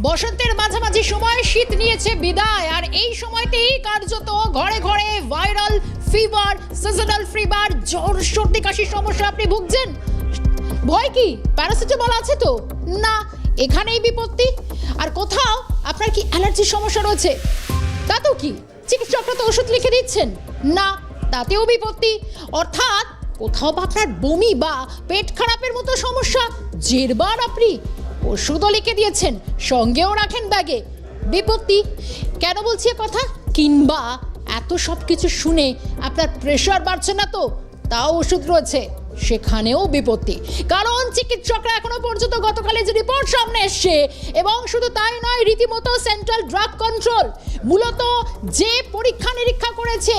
বসন্তের মাঝামাঝি সময় শীত নিয়েছে বিদায়, আর এই সময়তেই কার্যত ঘরে ঘরে ভাইরাল ফিভার, সিজনাল ফিভার, জ্বর, সর্দি, কাশির সমস্যা আপনি ভুগছেন। ভয় কি? প্যারাসিটামল আছে তো? না, এখানেই বিপত্তি। আর কোথাও আপনার কি অ্যালার্জির সমস্যা রয়েছে? তাতেও কি চিকিৎসকরা তো ওষুধ লিখে দিচ্ছেন? না, তাতেও বিপত্তি। অর্থাৎ কোথাও বা আপনার বমি বা পেট খারাপের মতো সমস্যা, জেরবার আপনি ওষুধও লিখে দিয়েছেন, সঙ্গেও রাখেন ব্যাগে, বিপত্তি। কেন বলছি কথা? কিংবা এত সব কিছু শুনে আপনার প্রেশার বাড়ছে না তো, তাও ওষুধ রয়েছে, সেখানেও বিপত্তি। কারণ চিকিৎসকরা এখনো পর্যন্ত গতকালের যে রিপোর্ট সামনে এসছে, এবং শুধু তাই নয়, রীতিমতো সেন্ট্রাল ড্রাগ কন্ট্রোল মূলত যে পরীক্ষা নিরীক্ষা করেছে,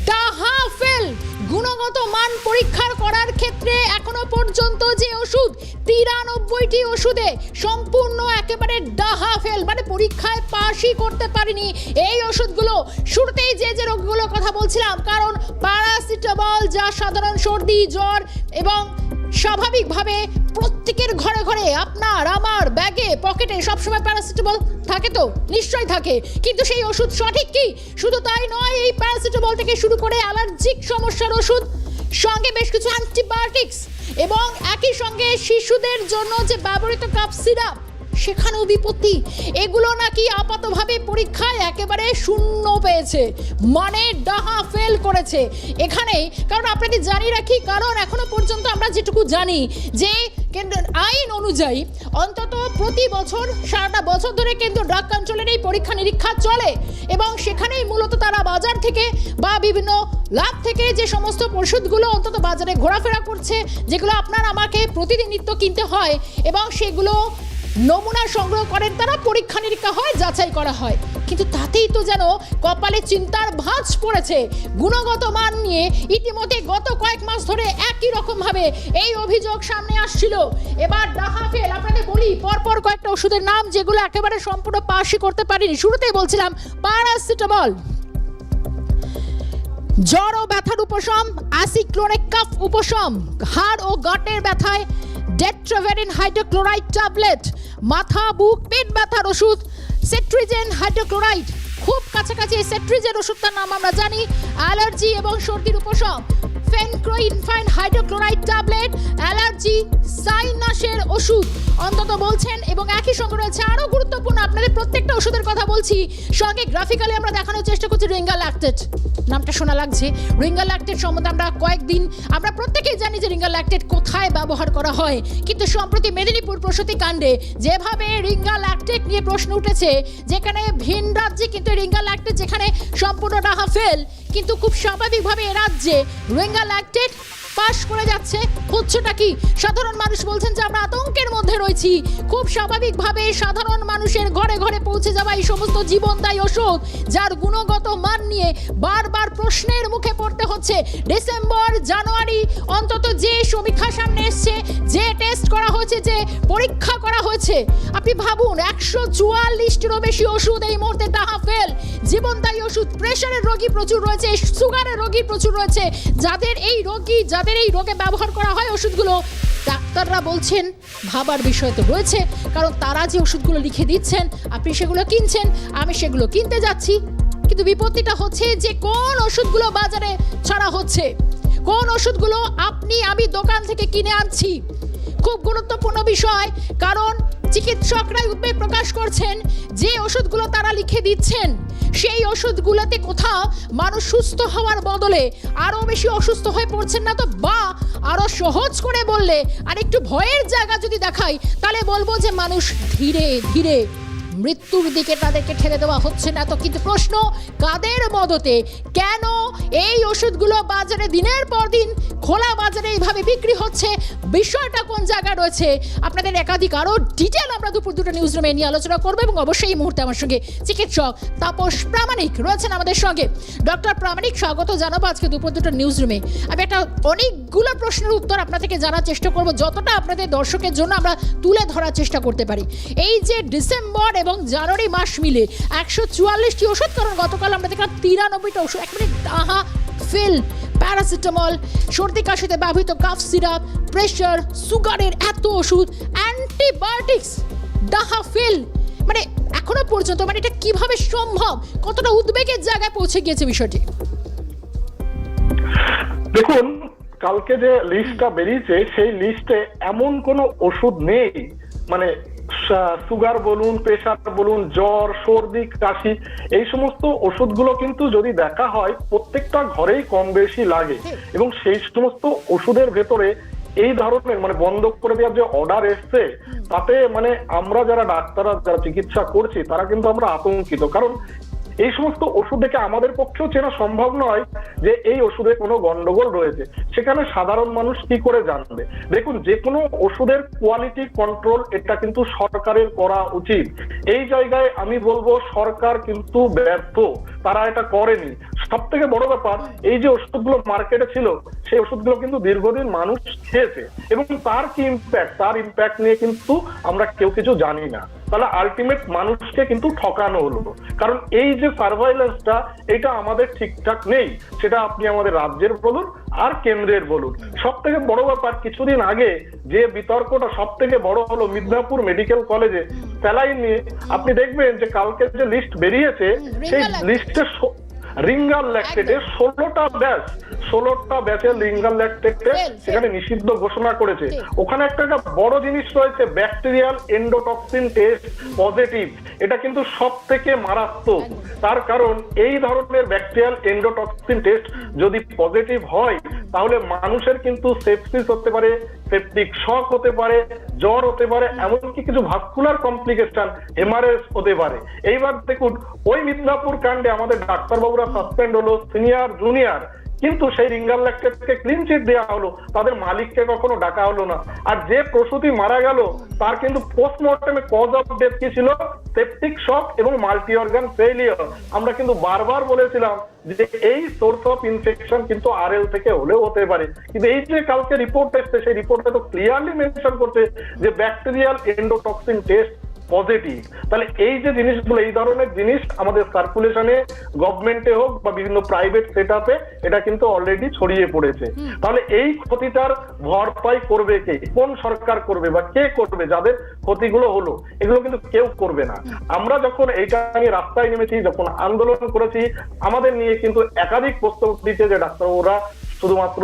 ডাহাফেল গুণগত মান পরীক্ষার করার ক্ষেত্রে এখনো পর্যন্ত যে ওষুধ 93টি ওষুধে সম্পূর্ণ একেবারে ডাহাফেল, মানে পরীক্ষায় পাশই করতে পারেনি এই ওষুধগুলো। শুরুতেই যে রোগগুলোর কথা বলছিলাম, কারণ প্যারাসিটামল যা সাধারণ সর্দি জ্বর, এবং স্বাভাবিকভাবে প্রত্যেকের ঘরে ঘরে আপনার আমার ব্যাগে পকেটে সবসময় প্যারাসিটামল থাকে তো, নিশ্চয়ই থাকে, কিন্তু সেই ওষুধ সঠিক কি? শুধু তাই নয়, এই প্যারাসিটামল থেকে শুরু করে অ্যালার্জিক সমস্যার ওষুধ, সঙ্গে বেশ কিছু অ্যান্টিবায়োটিক্স, এবং একই সঙ্গে শিশুদের জন্য যে ব্যবহৃত কাপ সিরাপ, সেখানেও বিপত্তি। এগুলো নাকি আপাতভাবে পরীক্ষায় একেবারে শূন্য পেয়েছে, মানে ডাহা ফেল করেছে এখানে। কারণ আপনাদের জানিয়ে রাখি, কারণ এখনো পর্যন্ত আমরা যেটুকু জানি যে কেন্দ্রের আইন অনুযায়ী অন্তত প্রতি বছর সারাটা বছর ধরে কেন্দ্র ড্রাগ কন্ট্রোলের এই পরীক্ষা নিরীক্ষা চলে, এবং সেখানেই মূলত তারা বাজার থেকে বা বিভিন্ন ল্যাব থেকে যে সমস্ত ওষুধগুলো অন্তত বাজারে ঘোরাফেরা করছে, যেগুলো আপনার আমাকে প্রতিদিন নিত্য কিনতে হয়, এবং সেগুলো নমুনা সংগ্রহ করেন তারা, পরীক্ষা নিরীক্ষা হয়, যাচাই করা হয়, কিন্তু তাতেই তো যেন কপালে চিন্তার ভাঁজ পড়েছে। গুণগত মান নিয়ে ইতিমধ্যে গত কয়েক মাস ধরে একই রকমভাবে এই অভিযোগ সামনে আসছিল। এবার ডাহাফেল আপনাদের বলি পরপর কয়েকটা ওষুধের নাম, যেগুলো একেবারে সম্পূর্ণ পাশই করতে পারিনি। শুরুতেই বলছিলাম প্যারাসিটামল, জ্বর ও ব্যথার উপশম, অ্যাসিক্লোনিক কাফ উপশম, হাড় ও গাঁটের ব্যথায় ডেট্রাভেরিন হাইড্রোক্লোরাইড ট্যাবলেট, মাথা বুক পেট ব্যথার ওষুধ সেট্রিজেন হাইড্রোক্লোরাইড, খুব কাছাকাছি এই সেট্রিজেন ওষুধটার নাম আমরা জানি, অ্যালার্জি এবং সর্দির উপশম, ফেনক্রোইনফাইন হাইড্রোক্লোরাইড ট্যাবলেট, অ্যালার্জি সাইনাসের ওষুধ অন্তত বলছেন। এবং একই সঙ্গে রয়েছে আরও গুরুত্বপূর্ণ, আপনাদের প্রত্যেকটা ওষুধের কথা বলছি, সঙ্গে গ্রাফিক্যালি আমরা দেখানোর চেষ্টা করছি রিঙ্গাল্যাক্টেট। নামটা শোনা লাগছে, রিঙ্গাল্যাক্টেট সম্বন্ধে আমরা প্রত্যেকেই জানি যে রিঙ্গাল্যাক্টেট কোথায় ব্যবহার করা হয়, কিন্তু সম্প্রতি মেদিনীপুর প্রসূতি কাণ্ডে যেভাবে রিঙ্গাল্যাক্টেট নিয়ে প্রশ্ন উঠেছে, যেখানে ভিন রাজ্যে কিন্তু রিঙ্গাল্যাক্টেট যেখানে সম্পূর্ণ ডাহাফেল, কিন্তু খুব স্বাভাবিকভাবে এ রাজ্যে রিঙ্গাল্যাক্টেট পাশ করে যাচ্ছে। হচ্ছেটা কি? সাধারণ মানুষ বলছেন যে আমরা আতঙ্কের মধ্যে রয়েছি। খুব স্বাভাবিকভাবে সাধারণ মানুষের ঘরে ঘরে পৌঁছে যাওয়া এই সমস্ত জীবনদায়ী ওষুধ, যার গুণগত মান নিয়ে বারবার প্রশ্নের মুখে পড়তে হচ্ছে। ডিসেম্বর জানুয়ারি অন্তত যে সমীক্ষা সামনে এসছে, যে টেস্ট করা হয়েছে, যে পরীক্ষা করা হয়েছে, আপনি ভাবুন 144টিরও বেশি ওষুধ এই মুহূর্তে ডাহাফেল, জীবনদায়ী ওষুধ। প্রেশারের রোগী প্রচুর রয়েছে, সুগারের রোগী প্রচুর রয়েছে, যাদের এই রোগে ব্যবহার করা হয় ওষুধগুলো। ডাক্তাররা বলছেন ভাবার বিষয় তো রয়েছে, কারণ তারা যে ওষুধগুলো লিখে দিচ্ছেন, আপনি সেগুলো কিনছেন, আমি সেগুলো কিনতে যাচ্ছি, কিন্তু বিপত্তিটা হচ্ছে যে কোন ওষুধগুলো বাজারে ছাড়া হচ্ছে, কোন ওষুধগুলো আপনি আমি দোকান থেকে কিনে আনছি, খুব গুরুত্বপূর্ণ বিষয়। কারণ চিকিৎসকরাই উদ্বেগ প্রকাশ করছেন যে ওষুধগুলো তারা লিখে দিচ্ছেন, সেই ওষুধগুলোতে কোথাও মানুষ সুস্থ হওয়ার বদলে আরও বেশি অসুস্থ হয়ে পড়ছেন না তো? বা আরও সহজ করে বললে, আর একটু ভয়ের জায়গা যদি দেখাই, তাহলে বলবো যে মানুষ ধীরে ধীরে মৃত্যুর দিকে তাদেরকে ঠেলে দেওয়া হচ্ছে না তো? কিন্তু প্রশ্ন, কাদের মদতে, কেন এই ওষুধগুলো বাজারে দিনের পর দিন খোলা বাজারে এইভাবে বিক্রি হচ্ছে? বিষয়টা কোন জায়গায় রয়েছে? আপনাদের একাধিক আরও ডিটেল আমরা দুপুর 2টা নিউজ রুমে নিয়ে আলোচনা করবো, এবং অবশ্যই এই মুহূর্তে আমার সঙ্গে চিকিৎসক তাপস প্রামাণিক রয়েছেন আমাদের সঙ্গে। ডক্টর প্রামাণিক, স্বাগত জানাবো আজকে দুপুর 2টা নিউজ রুমে। আমি অনেকগুলো প্রশ্নের উত্তর আপনার থেকে জানার চেষ্টা করব, যতটা আপনাদের দর্শকের জন্য আমরা তুলে ধরার চেষ্টা করতে পারি। এই যে ডিসেম্বর এবং জানুয়ারি মাস মিলে 144টি ওষুধ, কারণ গতকাল আমরা দেখলাম 93টা ওষুধ, একেবারে ডাহাফেল, প্যারাসিটামল, সর্দি কাশিতে ব্যবহৃত কাফ সিরাপ, প্রেশার, সুগারের এত ওষুধ, অ্যান্টিবায়োটিক্স, ডাহাফেল, মানে পর্যন্ত, মানে এটা কিভাবে সম্ভব, কতটা উদ্বেগের জায়গায় পৌঁছে গিয়েছে বিষয়টি? দেখুন, কালকে যে লিস্টটা বেরিয়েছে সেই লিস্টে এমন কোনো ওষুধ নেই, মানে সুগার বলুন, প্রেশার বলুন, জ্বর, সর্দি, কাশি, এই সমস্ত ওষুধগুলো কিন্তু যদি দেখা হয় প্রত্যেকটা ঘরেই কম বেশি লাগে। এবং সেই সমস্ত ওষুধের ভেতরে এই ধরনের মানে বন্ধ করে দেওয়ার যে অর্ডার এসছে, তাতে মানে আমরা যারা ডাক্তাররা যারা চিকিৎসা করছি তারা কিন্তু আমরা আতঙ্কিত। কারণ এই সমস্ত ওষুধ দেখে আমাদের পক্ষেও চেনা সম্ভব নয় যে এই ওষুধে কোনো গন্ডগোল রয়েছে, সেখানে সাধারণ মানুষ কি করে জানবে? দেখুন, যে কোনো ওষুধের কোয়ালিটি কন্ট্রোল এটা কিন্তু সরকারের করা উচিত। এই জায়গায় আমি বলবো সরকার কিন্তু ব্যর্থ, তারা এটা করেনি। সব থেকে বড় ব্যাপার, এই যে ওষুধগুলো মার্কেটে ছিল সেই ওষুধগুলো কিন্তু দীর্ঘদিন মানুষ খেয়েছে এবং তার কি ইম্প্যাক্ট, তার ইম্প্যাক্ট নিয়ে কিন্তু আমরা কেউ কিছু জানি না। তাহলে আলটিমেট মানুষকে কিন্তু ঠকানো হলো। কারণ এই যে সার্ভাইলেন্সটা এটা আমাদের ঠিকঠাক নেই, সেটা আপনি আমাদের রাজ্যের বলুন আর কেন্দ্রের বলুন। সব থেকে বড় ব্যাপার, কিছুদিন আগে যে বিতর্কটা সব থেকে বড় হলো মিদনাপুর মেডিকেল কলেজে স্যালাইন নিয়ে, আপনি দেখবেন যে কালকে যে লিস্ট বেরিয়েছে সেই লিস্টে রিঙ্গাল ল্যাকটেটে 16টা ব্যাচের রিঙ্গাল ল্যাকটেটে সেখানে নিষিদ্ধ ঘোষণা করেছে। ওখানে একটা বড় জিনিস রয়েছে, ব্যাকটেরিয়াল এন্ডোটক্সিন টেস্ট পজিটিভ। এটা কিন্তু সব থেকে মারাত্মক, তার কারণ এই ধরনের ব্যাকটেরিয়াল এন্ডোটক্সিন টেস্ট যদি পজিটিভ হয় তাহলে মানুষের কিন্তু সেপসিস হতে পারে, সেপটিক শক হতে পারে, জ্বর হতে পারে, এমনকি কিছু ভাস্কুলার কমপ্লিকেশন, হেমারেজ হতে পারে। এইবার দেখুন, ওই মিদনাপুর কাণ্ডে আমাদের ডাক্তারবাবুরা সাসপেন্ড হলো, সিনিয়র জুনিয়র, কিন্তু সেই রিঙ্গাল ল্যাকটেটকে ক্লিন চিট দেওয়া হলো, তাদের মালিককে কখনো ডাকা হলো না। আর যে প্রসূতি মারা গেল তার কিন্তু পোস্টমর্টমে কজ অফ ডেথ কি ছিল? সেপটিক শক এবং মাল্টি অর্গান ফেলিয়ার। আমরা কিন্তু বারবার বলেছিলাম যে এই সোর্স অফ ইনফেকশন কিন্তু আরএল থেকে হলেও হতে পারে, কিন্তু এই যে কালকে রিপোর্ট এসছে সেই রিপোর্টে তো ক্লিয়ারলি মেনশন করছে যে ব্যাকটেরিয়াল এন্ডোটক্সিন টেস্ট পজিটিভ। তাহলে এই যে জিনিসগুলো, এই ধরনের জিনিস আমাদের সার্কুলেশনে, গভর্নমেন্টে হোক বা বিভিন্ন প্রাইভেট সেটআপে এটা কিন্তু অলরেডি ছড়িয়ে পড়েছে। তাহলে এই ক্ষতিটার ভরপাই করবে কে? কোন সরকার করবে বা কে করবে? যাদের ক্ষতিগুলো হলো এগুলো কিন্তু কেউ করবে না। আমরা যখন এইটা নিয়ে রাস্তায় নেমেছি, যখন আন্দোলন করেছি, আমাদের নিয়ে কিন্তু একাধিক প্রশ্ন উঠেছে যে ডাক্তারবাবুরা শুধুমাত্র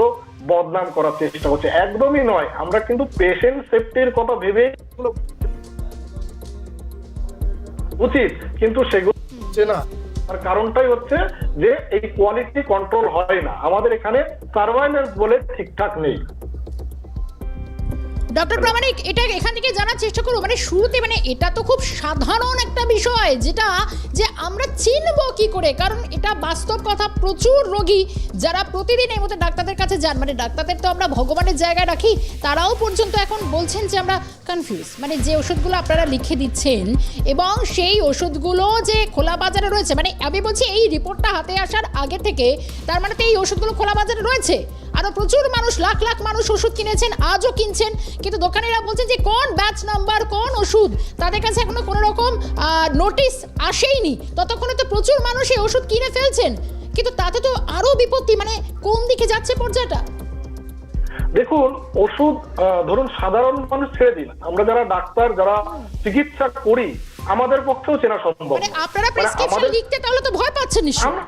বদনাম করার চেষ্টা করছে। একদমই নয়, আমরা কিন্তু পেশেন্ট সেফটির কথা ভেবে উচিত, কিন্তু সেগুলো না। তার কারণটাই হচ্ছে যে এই কোয়ালিটি কন্ট্রোল হয় না, আমাদের এখানে সার্ভাইলেন্স বলে ঠিকঠাক নেই। ডক্টর প্রামাণিক, এটা এখান থেকে জানার চেষ্টা করবো, মানে শুরুতে মানে এটা তো খুব সাধারণ একটা বিষয় যেটা যে আমরা চিনবো কি করে, কারণ এটা বাস্তব কথা। প্রচুর রোগী যারা প্রতিদিন এই মতো ডাক্তারদের কাছে যান, মানে ডাক্তারদের তো আমরা ভগবানের জায়গায় রাখি, তারাও পর্যন্ত এখন বলছেন যে আমরা কনফিউজ, মানে যে ওষুধগুলো আপনারা লিখে দিচ্ছেন এবং সেই ওষুধগুলো যে খোলা বাজারে রয়েছে, মানে আমি বলছি এই রিপোর্টটা হাতে আসার আগে থেকে, তার মানে তো এই ওষুধগুলো খোলা বাজারে রয়েছে। আরো প্রচুর মানুষ, লাখ লাখ মানুষ ওষুধ কিনেছেন, আজও কিনছেন, কিন্তু দোকানিরা বলছেন যে কোন ব্যাচ নাম্বার, কোন ওষুধ, তাদের কাছে এখনো কোনো রকম নোটিশ আসেইনি। ততক্ষণে তো প্রচুর মানুষ এই ওষুধ কিনে ফেলছেন, কিন্তু তাতে তো আরো বিপত্তি। মানে কোন দিকে যাচ্ছে পর্যায়টা? দেখুন, ওষুধ ধরুন সাধারণ মানুষ ছেড়ে দিন, আমরা যারা ডাক্তার যারা চিকিৎসা করি আমাদের পক্ষেও চেনা সম্ভব। মানে আপনারা প্রেসক্রিপশন লিখতে তাহলে তো ভয় পাচ্ছেন নিশ্চয়ই?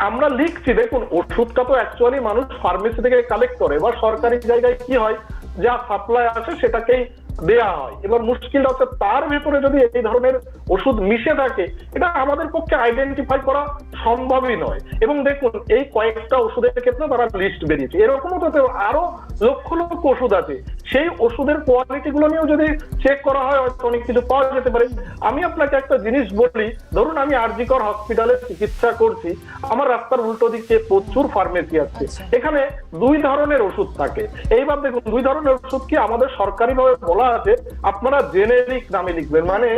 আমরা লিখছি। দেখুন, ওষুধটা তো অ্যাকচুয়ালি মানুষ ফার্মেসি থেকে কালেক্ট করে, এবার সরকারি জায়গায় কি হয়, যা সাপ্লাই আসে সেটাকেই দেয়া হয়। এবার মুশকিলটা হচ্ছে তার ভেতরে যদি এই ধরনের ওষুধ মিশে থাকে, এটা আমাদের পক্ষে আইডেন্টিফাই করা সম্ভবই নয়। এবং দেখুন, এই কয়েকটা ওষুধের ক্ষেত্রে তারা লিস্ট বেরিয়েছে, এরকমও তো আরো লক্ষ লক্ষ ওষুধ আছে। সেই ওষুধের কোয়ালিটি গুলো নিয়েও যদি চেক করা হয় হয়তো অনেক কিছু পাওয়া যেতে পারে। আমি আপনাকে একটা জিনিস বলি, ধরুন আমি আরজিকর হসপিটালে চিকিৎসা করছি, আমার রাস্তার উল্টো দিকে প্রচুর ফার্মেসি আছে, এখানে দুই ধরনের ওষুধ থাকে। এইবার দেখুন, দুই ধরনের ওষুধ কি আমাদের সরকারি ভাবে বলা আছে আপনারা জেনেরিক নামে লিখবেন, মানে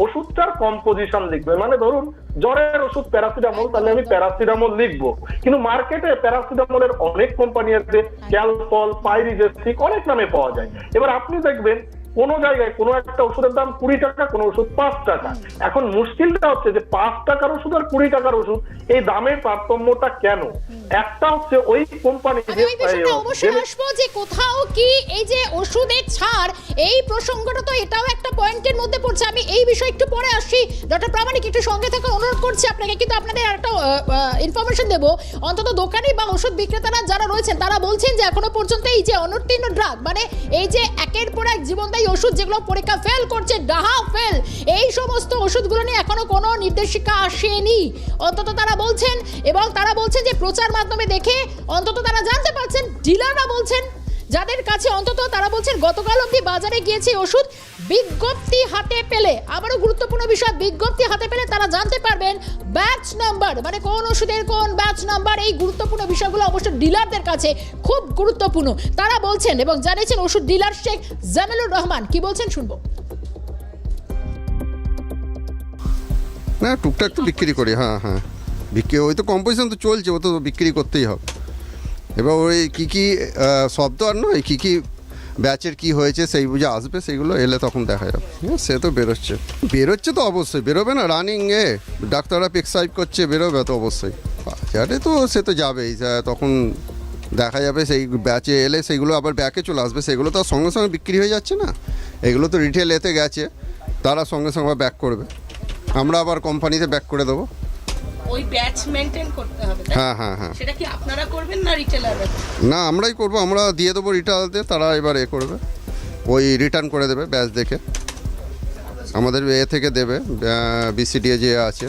ওষুধটার কম্পোজিশন লিখবেন। মানে ধরুন জ্বরের ওষুধ প্যারাসিটামল, তাহলে আমি প্যারাসিটামল লিখবো, কিন্তু মার্কেটে প্যারাসিটামলের অনেক কোম্পানি আছে, ক্যালপল, পাইরিজেস্টিক, অনেক নামে পাওয়া যায়। এবার আপনি দেখবেন কোনো জায়গায় কোনো একটা ওষুধের দাম 20 টাকা, কোনো ওষুধ 5 টাকা। এখন মুশকিলটা হচ্ছে যে 5 টাকার ওষুধ আর 20 টাকার ওষুধ এই দামের তারতম্যটা কেন? একটা হচ্ছে ওই কোম্পানি আমি ওই বিষয়টা অবশ্যই আসবো যে কোথাও কি এই যে ওষুধের ছাড়, এই প্রসঙ্গটা তো এটাও একটা পয়েন্টের মধ্যে পড়ছে। আমি এই বিষয়ে একটু পরে আসি। ডক্টর প্রামাণিক একটু সঙ্গে থাকার অনুরোধ করছি আপনাকে, কিন্তু আপনাদের একটা ইনফরমেশন দেবো। অন্তত দোকানি বা ওষুধ বিক্রেতারা যারা রয়েছেন তারা বলছেন যে এখনো পর্যন্ত এই যে অনুত্তীর্ণ ড্রাগ, মানে এই যে একের পর এক জীবনদায়ী ওষুধ যেগুলো পরীক্ষা ফেল করছে, ডাহা ফেল, এই সমস্ত ওষুধগুলো নিয়ে এখনো কোনো নির্দেশিকা আসেনি অন্তত তারা বলছেন। এবং তারা বলছেন যে প্রচার মাধ্যমে দেখে অন্তত তারা জানতে পারছেন, ডিলাররা বলছেন যাদের কাছে অন্তত তারা বলছেন গতকাল অবধি বাজারে গিয়েছে ওষুধ, বিজ্ঞপ্তি হাতে পেলে, আবারও গুরুত্বপূর্ণ বিষয়, বিজ্ঞপ্তি হাতে পেলে তারা জানতে পারবেন ব্যাচ নাম্বার, মানে কোন ওষুধের কোন ব্যাচ নাম্বার। এই গুরুত্বপূর্ণ বিষয়গুলো অবশ্য ডিলারদের কাছে খুব গুরুত্বপূর্ণ তারা বলছেন এবং জানিয়েছেন ওষুধ ডিলার শেখ জামিলুর রহমান। কি বলছেন শুনবো। না, টুকটাক তো বিক্রি করি। হ্যাঁ, বিক্রি, ওই তো কম্পোজিশন তো চলছে, ও তো বিক্রি করতেই হবে। এবার ওই কী শব্দ আর নয়, কী ব্যাচের কি হয়েছে সেই বুঝে আসবে, সেইগুলো এলে তখন দেখা যাবে। সে তো বেরোচ্ছে তো অবশ্যই, বেরোবে না, রানিং ডাক্তাররা প্রেসক্রাইব করছে, বেরোবে তো অবশ্যই বাজারে, তো সে তো যাবেই। তখন দেখা যাবে সেই ব্যাচে এলে সেইগুলো আবার ব্যাকে চলে আসবে, সেগুলো তো আর সঙ্গে সঙ্গে বিক্রি হয়ে যাচ্ছে না। এগুলো তো রিটেল এতে গেছে, তারা সঙ্গে সঙ্গে ব্যাক করবে, আমরা আবার কোম্পানিতে ব্যাক করে দেবো। ওই ব্যাচ মেইনটেইন করতে হবে। হ্যাঁ। সেটা কি আপনারা করবেন না রিটেলাররা? না, আমরাই করবো, আমরা দিয়ে দেবো রিটেলারদের, তারা এবার করবে, ওই রিটার্ন করে দেবে ব্যাচ দেখে, আমাদের থেকে দেবে, বিসিডিএ যে আছে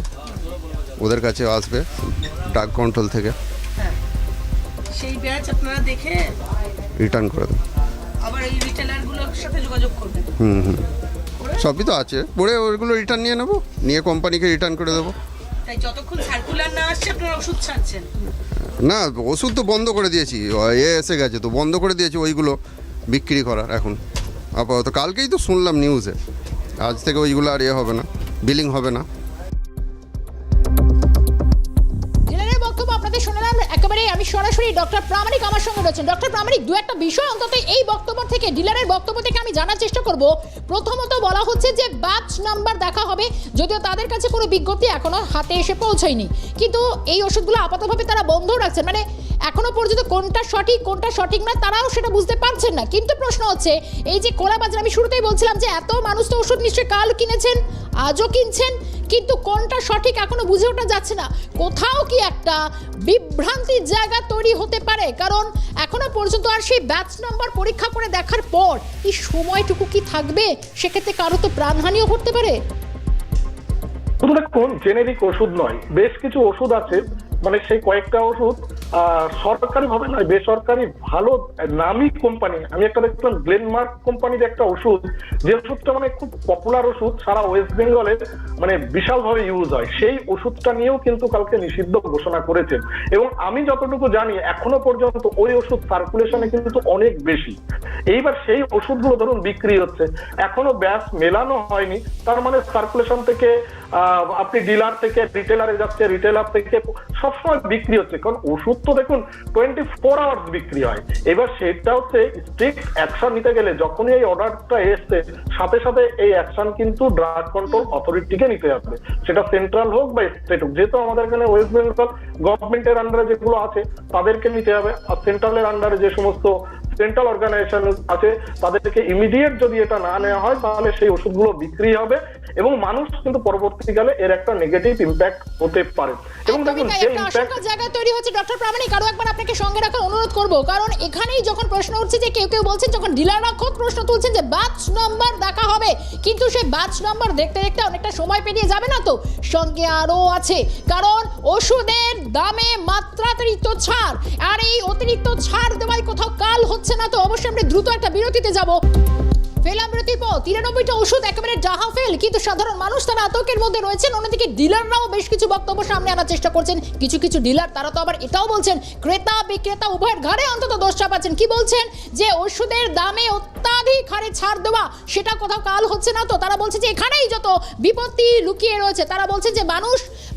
ওদের কাছে আসবে, ড্রাগ কন্ট্রোল থেকে, হ্যাঁ, সেই ব্যাচ আপনারা দেখে রিটার্ন করে দেবে, আবার এই রিটেলারগুলোর সাথে যোগাযোগ করবেন। সবই তো আছে, পরে ওইগুলো রিটার্ন নিয়ে নেবো, নিয়ে কোম্পানিকে রিটার্ন করে দেবো। তাই যতক্ষণ সার্কুলার না আসছে আপনারা ওষুধ ছাড়ছেন না? ওষুধ তো বন্ধ করে দিয়েছি, এসে গেছে তো বন্ধ করে দিয়েছি ওইগুলো বিক্রি করার এখন আপাতত। কালকেই তো শুনলাম নিউজে, আজ থেকে ওইগুলো আর হবে না, বিলিং হবে না। ডিলারের বক্তব্য আপনাদের শোনালাম একেবারে। আমি সরাসরি ডক্টর প্রামাণিক আমার সঙ্গে রয়েছেন। ডক্টর প্রামাণিক, দু একটা বিষয় অন্তত এই বক্তব্য থেকে, ডিলারের বক্তব্য থেকে আমি জানার চেষ্টা করব। প্রথমত বলা হচ্ছে যে ব্যাচ নাম্বার দেখা হবে, যদিও তাদের কাছে কোনো বিজ্ঞপ্তি এখনো হাতে এসে পৌঁছায়নি, কিন্তু এই ওষুধগুলো আপাতভাবে তারা বন্ধ রাখছেন, মানে এখনো পর্যন্ত কোনটা সঠিক না তারাও সেটা বুঝতে পারছেন না। কিন্তু প্রশ্ন হচ্ছে এই যে খোলাবাজার, আমি শুরুতেই বলছিলাম যে এত মানুষ তো ওষুধ নিশ্চয়ই কাল কিনেছেন, আজও কিনছেন, কিন্তু কোনটা সঠিক এখনো বুঝে ওঠা যাচ্ছে না। কোথাও কি একটা বিভ্রান্তির জায়গা তৈরি হতে পারে, কারণ এখনো পর্যন্ত আর সেই ব্যাচ নাম্বার পরীক্ষা করে দেখার পর এই সময়টুকু কি থাকবে, সেক্ষেত্রে কারো তো প্রাণহানিও ঘটতে পারে। শুধু দেখুন, জেনেরিক ওষুধ নয়, বেশ কিছু ওষুধ আছে, মানে সেই কয়েকটা ওষুধ সরকারি ভাবে নয়, বেসরকারি ভালো নামি কোম্পানি। আমি একটা দেখলাম গ্লেনমার্ক কোম্পানির একটা ওষুধ, যে ওষুধটা মানে খুব পপুলার ওষুধ, সারা ওয়েস্ট বেঙ্গলের মানে বিশালভাবে ইউজ হয়, সেই ওষুধটা নিয়েও কিন্তু কালকে নিষিদ্ধ ঘোষণা করেছেন। এবং আমি যতটুকু জানি এখনো পর্যন্ত ওই ওষুধ সার্কুলেশনে কিন্তু অনেক বেশি। এইবার সেই ওষুধগুলো ধরুন বিক্রি হচ্ছে, এখনো ব্যাচ মেলানো হয়নি, তার মানে সার্কুলেশন থেকে আপনি ডিলার থেকে রিটেলারে যাচ্ছে, রিটেলার থেকে সবসময় বিক্রি হচ্ছে, কারণ ওষুধ তো দেখুন 24 আওয়ার্স বিক্রি হয়। এবার সেটা হচ্ছে স্ট্রিক্ট অ্যাকশন নিতে গেলে যখনই এই অর্ডারটা এসছে, সাথে সাথে এই অ্যাকশন কিন্তু ড্রাগ কন্ট্রোল অথরিটিকে নিতে হবে, সেটা সেন্ট্রাল হোক বা স্টেট হোক। যেহেতু আমাদের এখানে ওয়েস্ট বেঙ্গল গভর্নমেন্টের আন্ডারে যেগুলো আছে তাদেরকে নিতে হবে, আর সেন্ট্রালের আন্ডারে যে সমস্ত সেন্ট্রাল অর্গানাইজেশন আছে তাদেরকে ইমিডিয়েট যদি এটা না নেওয়া হয় তাহলে সেই ওষুধগুলো বিক্রি হবে এবং মানুষ কিন্তু পরবর্তীকালে এর একটা নেগেটিভ ইম্প্যাক্ট হতে পারে। এবং দেখুন যে ইম্প্যাক্ট জায়গা তৈরি হচ্ছে, ডক্টর প্রামাণিক আরো একবার আপনাকে সঙ্গে রাখার অনুরোধ করব, কারণ এখানেই যখন প্রশ্ন উঠছে যে কেউ বলছেন, যখন ডিলাররা খোদ প্রশ্ন তুলছেন যে ব্যাচ নাম্বার দেখা হবে, কিন্তু সেই ব্যাচ নাম্বার দেখতে দেখতে অনেকটা সময় পেরিয়ে যাবে না তো? সঙ্গে আরো আছে, কারণ ওষুধের দামে মাত্রাতিরিক্ত ছাড়, আর এই অতিরিক্ত ছাড় দেওয়ায় কোথাও কাল হচ্ছে না তো? অবশ্যই আমরা দ্রুত একটা বিরতিতে যাব। ফেলাম বিরতির পর 93টা ওষুধ একেবারে ডাহা ফেল, কিন্তু সাধারণ মানুষ তারা আতঙ্কের মধ্যে রয়েছেন। অন্যদিকে ডিলাররাও বেশ কিছু বক্তব্য সামনে আনার চেষ্টা করছেন। কিছু ডিলার তারা তো আবার এটাও বলছেন, ক্রেতা বিক্রেতা উভয়ের ঘাড়ে অন্তত দোষ চাপাচ্ছেন। কি বলছেন? যে ওষুধের দামে অত্যাধিক হারে ছাড় দেওয়া সেটা কোথাও কাল হচ্ছে না তো? তারা বলছে যে এখানেই যত বিপত্তি লুকিয়ে রয়েছে। তারা বলছে যে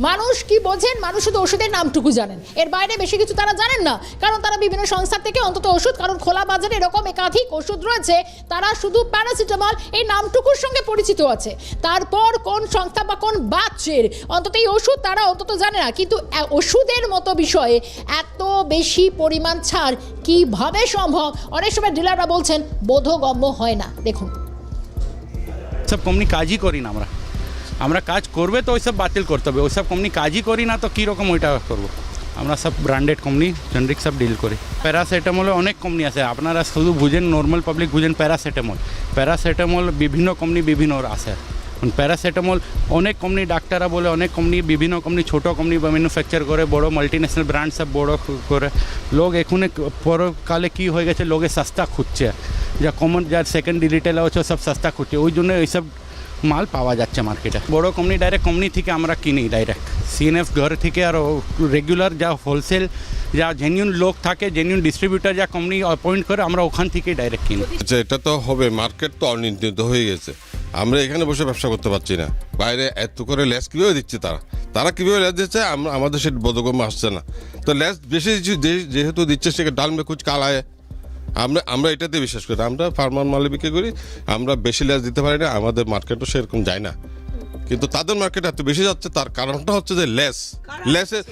মানুষ কি বোঝেন, মানুষ শুধু ওষুধের নামটুকু জানেন, এর বাইরে বেশি কিছু তারা জানেন না, কারণ তারা বিভিন্ন সংস্থা থেকে অন্তত ওষুধ, কারণ খোলা বাজারে এরকম একাধিক ওষুধ রয়েছে, তারা শুধু প্যারাসিটামল এই নামটুকুর সঙ্গে পরিচিত আছে, তারপর কোন সংস্থা বা কোন বাচ্চের অন্তত এই ওষুধ তারা অন্তত জানে না। কিন্তু ওষুধের মতো বিষয়ে এত বেশি পরিমাণ ছাড় কিভাবে সম্ভব, অনেক সময় ডিলাররা বলছেন বোধগম্য হয় না। দেখুন, সব কোম্পানি কাজই করি না আমরা, আমরা কাজ করবে তো ওইসব বাতিল করতে হবে, ওইসব কোম্পানি কাজই করি না তো কীরকম ওইটা করবো। আমরা সব ব্র্যান্ডেড কোম্পানি জেনারিক সব ডিল করি। প্যারাসিটামলে অনেক কোম্পানি আছে, আপনারা শুধু বুঝেন, নর্মাল পাবলিক বুঝেন প্যারাসিটামল বিভিন্ন কোম্পানি বিভিন্ন আছে। প্যারাসিটামল অনেক কোম্পানি, ডাক্তাররা বলে অনেক কোম্পানি, বিভিন্ন কোম্পানি, ছোটো কোম্পানি ম্যানুফ্যাকচার করে, বড় মাল্টিন্যাশনাল ব্র্যান্ড সব বড় করে। লোক এখানে পরকালে কী হয়ে গেছে, লোকে সস্তা খুঁজছে, যা কমন যার সেকেন্ড রিটেল হচ্ছে সব সস্তা খুঁজছে, ওই জন্য এইসব মাল পাওয়া যাচ্ছে মার্কেটে। বড় কোম্পানি ডাইরেক্ট কোম্পানি থেকে আমরা কিনি, ডাইরেক্ট সিএনএফ ঘর থেকে। আর রেগুলার যা হোলসেল যা জেনুইন লোক থাকে, জেনুইন ডিস্ট্রিবিউটার যা কোম্পানি অ্যাপয়েন্ট করে, আমরা ওখান থেকেই ডাইরেক্ট কিনি। আচ্ছা, এটা তো হবে, মার্কেট তো অনিয়ন্ত্রিত হয়ে গেছে, আমরা এখানে বসে ব্যবসা করতে পারছি না। বাইরে এত করে লেস কীভাবে দিচ্ছে, তারা কীভাবে লেস দিচ্ছে, আমাদের সেটা বোধগম্য আসছে না। তো লেস বেশি যেহেতু দিচ্ছে, সেটা ডাল মে কুচ কালা হয়। আমরা এটাতে বিশ্বাস করি, আমরা ফার্মার মালে বিক্রি করি, আমরা বেশি লেস দিতে পারি না, আমাদের মার্কেটও সেরকম যায় না। কিন্তু তাদের মার্কেট এত বেশি যাচ্ছে, তার কারণটা হচ্ছে যে লেসের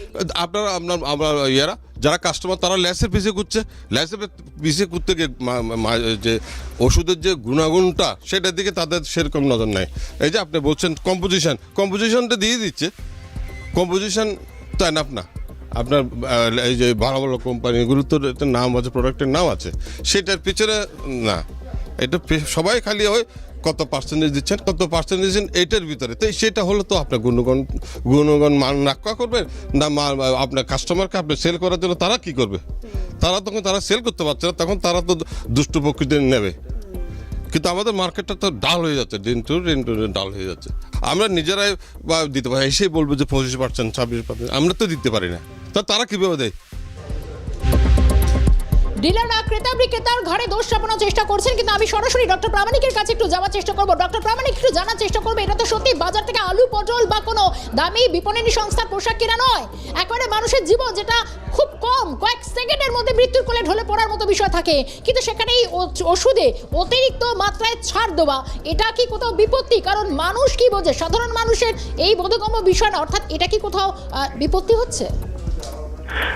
আমরা ইয়েরা যারা কাস্টমার, তারা লেসের পিছিয়ে ঘুরছে। লেসের পিছিয়ে ঘুরতে গিয়ে যে ওষুধের যে গুণাগুণটা, সেটার দিকে তাদের সেরকম নজর নেই। এই যে আপনি বলছেন কম্পোজিশনটা দিয়ে দিচ্ছে, কম্পোজিশন তো এনাফ না। আপনার এই যে ভালো ভালো কোম্পানিগুলো তো নাম আছে, প্রোডাক্টের নাম আছে, সেটার পিছনে না, এটা সবাই খালি হয় কত পার্সেন্টেজ দিচ্ছেন, এইটার ভিতরে। তো সেটা হলো তো আপনার গুণগণ মান রক্ষা করবেন না, আপনার কাস্টমারকে আপনি সেল করার জন্য তারা কি করবে? তারা সেল করতে পারছে না, তখন তারা তো দুষ্ট প্রকৃতির নেবে। কিন্তু আমাদের মার্কেটটা তো ডাল হয়ে যাচ্ছে, দিন টু ডাল হয়ে যাচ্ছে। আমরা নিজেরাই বা দিতে পারি, এসেই বলবো যে 25%, 26%, আমরা তো দিতে পারি না, তারা কীভাবে দেয়? ডিলাররা ক্রেতা বিক্রেতার ঘরে দোষ চাপানোর চেষ্টা করছেন, কিন্তু আমি সরাসরি ডক্টর প্রামাণিকের কাছে একটু যাওয়ার চেষ্টা করবো। ডক্টর প্রামাণিক, একটু জানার চেষ্টা করবো, এটা তো সত্যি বাজার থেকে আলু পটল বা কোনো দামি বিপণনী সংস্থার পোশাক কেনা নয়, একেবারে মানুষের জীবন, যেটা খুব কম কয়েক সেকেন্ডের মধ্যে মৃত্যুর কোলে ঢলে পড়ার মতো বিষয় থাকে, কিন্তু সেখানে এই ওষুধে অতিরিক্ত মাত্রায় ছাড় দেওয়া, এটা কি কোথাও বিপত্তি? কারণ মানুষ কি বোঝে, সাধারণ মানুষের এই বোধগম্য বিষয় না, অর্থাৎ এটা কি কোথাও বিপত্তি হচ্ছে?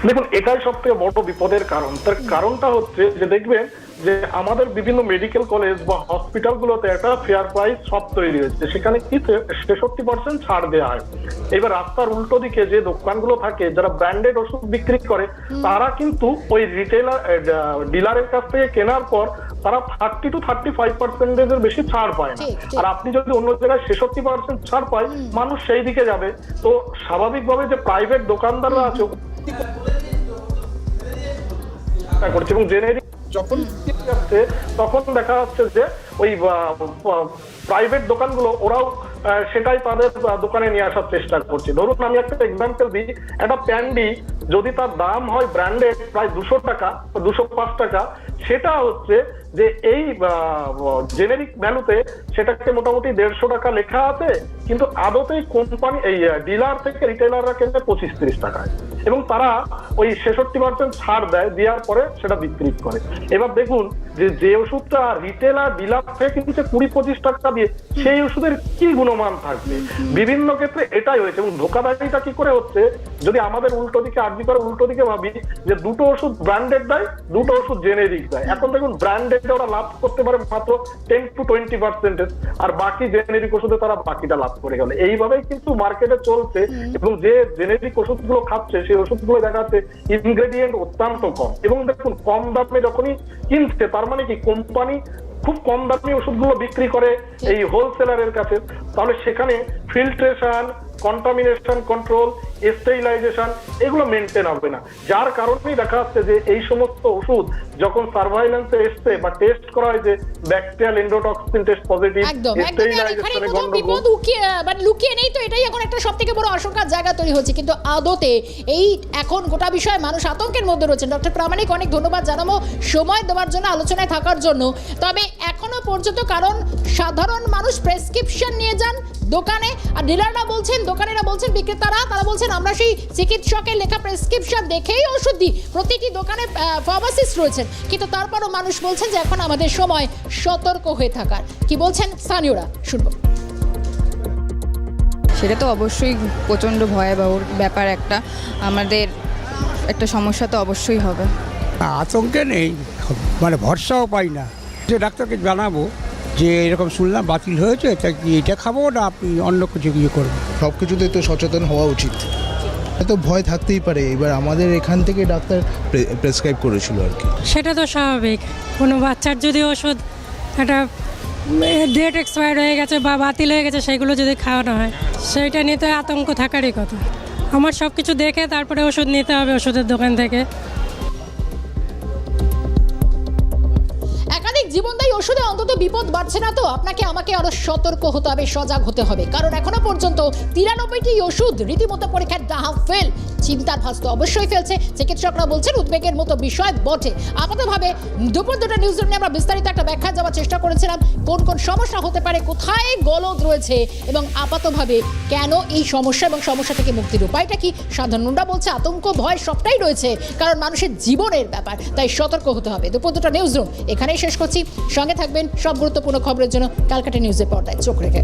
দেখুন, এটাই সবথেকে বড় বিপদের কারণ। তার কারণটা হচ্ছে যে দেখবেন যে আমাদের বিভিন্ন মেডিকেল কলেজ বা হসপিটালগুলোতে একটা ফেয়ার প্রাইস সব তৈরি হয়েছে, সেখানে কি 66% ছাড় দেওয়া হয়। এবার রাস্তার উল্টো দিকে যে দোকানগুলো থাকে, যারা ব্র্যান্ডেড ওষুধ বিক্রি করে, তারা কিন্তু ওই রিটেলার ডিলারের কাছ থেকে কেনার পর তারা 30 to 35% বেশি ছাড় পায় না। আর আপনি যদি অন্য জায়গায় 66% ছাড় পায়, মানুষ সেই দিকে যাবে। তো স্বাভাবিকভাবে যে প্রাইভেট দোকানদাররা আছে করছে, এবং জেনারিক যখন যাচ্ছে, তখন দেখা যাচ্ছে যে ওই প্রাইভেট দোকানগুলো ওরাও সেটাই তাদের দোকানে নিয়ে আসার চেষ্টা করছে। ধরুন আমি একটা এক্সাম্পল দিই, একটা প্যান্ডি যদি তার দাম হয় ব্র্যান্ডেড প্রায় 200 টাকা, 205 টাকা, সেটা হচ্ছে যে এই জেনেরিক ভ্যালুতে সেটাকে মোটামুটি 150 টাকা লেখা আছে, কিন্তু আদতেই কোম্পানি এই ডিলার থেকে রিটেলাররা কেনে 25-30 টাকায়, এবং তারা ওই 66% ছাড় দেয়, দেওয়ার পরে সেটা বিক্রি করে। এবার দেখুন যে ওষুধটা রিটেলার ডিলার থেকে কিনছে 20-25 টাকা দিয়ে, সেই ওষুধের কি গুণমান থাকবে? বিভিন্ন ক্ষেত্রে এটাই হয়েছে। এবং ধোকাবাজিটা কি করে হচ্ছে, যদি আমাদের উল্টো দিকে উল্টো দিকে ভাবি যে দুটো ওষুধ ব্র্যান্ডেড দেয়, দুটো ওষুধ জেনেরিক দেয়। এখন দেখুন ব্র্যান্ডেড ওরা লাভ করতে পারে মাত্র 10 to 20%, আর বাকি জেনেরিক ওষুধে তারা বাকিটা লাভ করে গেল। এইভাবেই কিন্তু মার্কেটে চলছে। এবং যে জেনেরিক ওষুধগুলো খাচ্ছে, সেই ওষুধগুলো দেখা যাচ্ছে ইনগ্রেডিয়েন্ট অত্যন্ত কম। এবং দেখুন, কম দামে যখনই কিনছে, তার মানে কি কোম্পানি খুব কম দামি ওষুধগুলো বিক্রি করে এই হোলসেলারের কাছে, তাহলে সেখানে ফিল্ট্রেশন, কন্টামিনেশন কন্ট্রোল, স্টেরিলাইজেশন এগুলো মেনটেন হবে না। যার কারণেই দেখা যাচ্ছে যে এই সমস্ত ওষুধ যখন সার্ভাইলেন্সে এসছে বা টেস্ট করা হয়, যে ব্যাকটেরিয়াল এন্ডোটক্সিন টেস্ট পজিটিভ, একদম, এখানে কোনো বিপদ লুকিয়ে নেই। কিন্তু এটাই এখন একটা সব থেকে বড় আশঙ্কার জায়গা তৈরি হচ্ছে। কিন্তু আদতে এই এখন গোটা বিষয়ে মানুষ আতঙ্কের মধ্যে রয়েছেন। ডক্টর প্রামাণিক অনেক ধন্যবাদ জানাবো সময় দেওয়ার জন্য, আলোচনায় থাকার জন্য। তবে এখনো পর্যন্ত কারণ সাধারণ মানুষ প্রেসক্রিপশন নিয়ে যান দোকানে, আর ডিলাররা বলছেন, দোকানিরা বলছেন, বিক্রেতারা তারা বলছেন আমরা সেই চিকিৎসকের লেখা প্রেসক্রিপশন দেখেই ওষুধ দিই। প্রতিটি দোকানে ফার্মাসিস্ট রয়েছেন, কিন্তু তারপরও মানুষ বলছেন যে এখন আমাদের সময় সতর্ক হয়ে থাকার। কি বলছেন স্থানীয়রা, শুনবো। সেটা তো অবশ্যই প্রচণ্ড ভয়াবহ ব্যাপার, একটা আমাদের একটা সমস্যা তো অবশ্যই হবে। আতঙ্কে নেই, মানে ভরসাও পাই না। যে ডাক্তারকে জানাবো যে এরকম শুনলাম বাতিল হয়েছে, তা কি এটা খাবো না আপনি অন্য কিছু ইয়ে করবেন। সব কিছুতে তো সচেতন হওয়া উচিত। তো ভয় থাকতেই পারে, এবার আমাদের এখান থেকে ডাক্তার প্রেসক্রাইব করেছিল আর কি। সেটা তো স্বাভাবিক, কোনো বাচ্চার যদি ওষুধ একটা ডেট এক্সপায়ার্ড হয়ে গেছে বা বাতিল হয়ে গেছে সেগুলো যদি খাওয়ানো হয়, সেইটা নিয়ে তো আতঙ্ক থাকারই কথা। আমার সব কিছু দেখে তারপরে ওষুধ নিতে হবে ওষুধের দোকান থেকে। একাধিক জীবনদায়ী ওষুধে অন্তত বিপদ বাড়ছে না তো? আপনাকে আমাকে আরো সতর্ক হতে হবে, সজাগ হতে হবে, কারণ এখনো পর্যন্ত 93টি ওষুধ রীতিমতো পরীক্ষার ডাহা ফেল। চিন্তার ভাস তো অবশ্যই ফেলছে। চিকিৎসকরা বলছেন উদ্বেগের মতো বিষয় বটে। আপাতভাবে দুপুর 2টা নিউজ রুমে আমরা বিস্তারিত একটা ব্যাখ্যা যাওয়ার চেষ্টা করেছিলাম, কোন কোন সমস্যা হতে পারে, কোথায় গলদ রয়েছে এবং আপাতভাবে কেন এই সমস্যা এবং সমস্যা থেকে মুক্তির উপায়টা কি। সাধারণরা বলছে আতঙ্ক, ভয় সবটাই রয়েছে, কারণ মানুষের জীবনের ব্যাপার, তাই সতর্ক হতে হবে। দুপুর 2টা নিউজ রুম এখানেই শেষ করছি। সঙ্গে থাকবেন সব গুরুত্বপূর্ণ খবরের জন্য ক্যালকাটা নিউজের পর্দায় চোখ রেখে।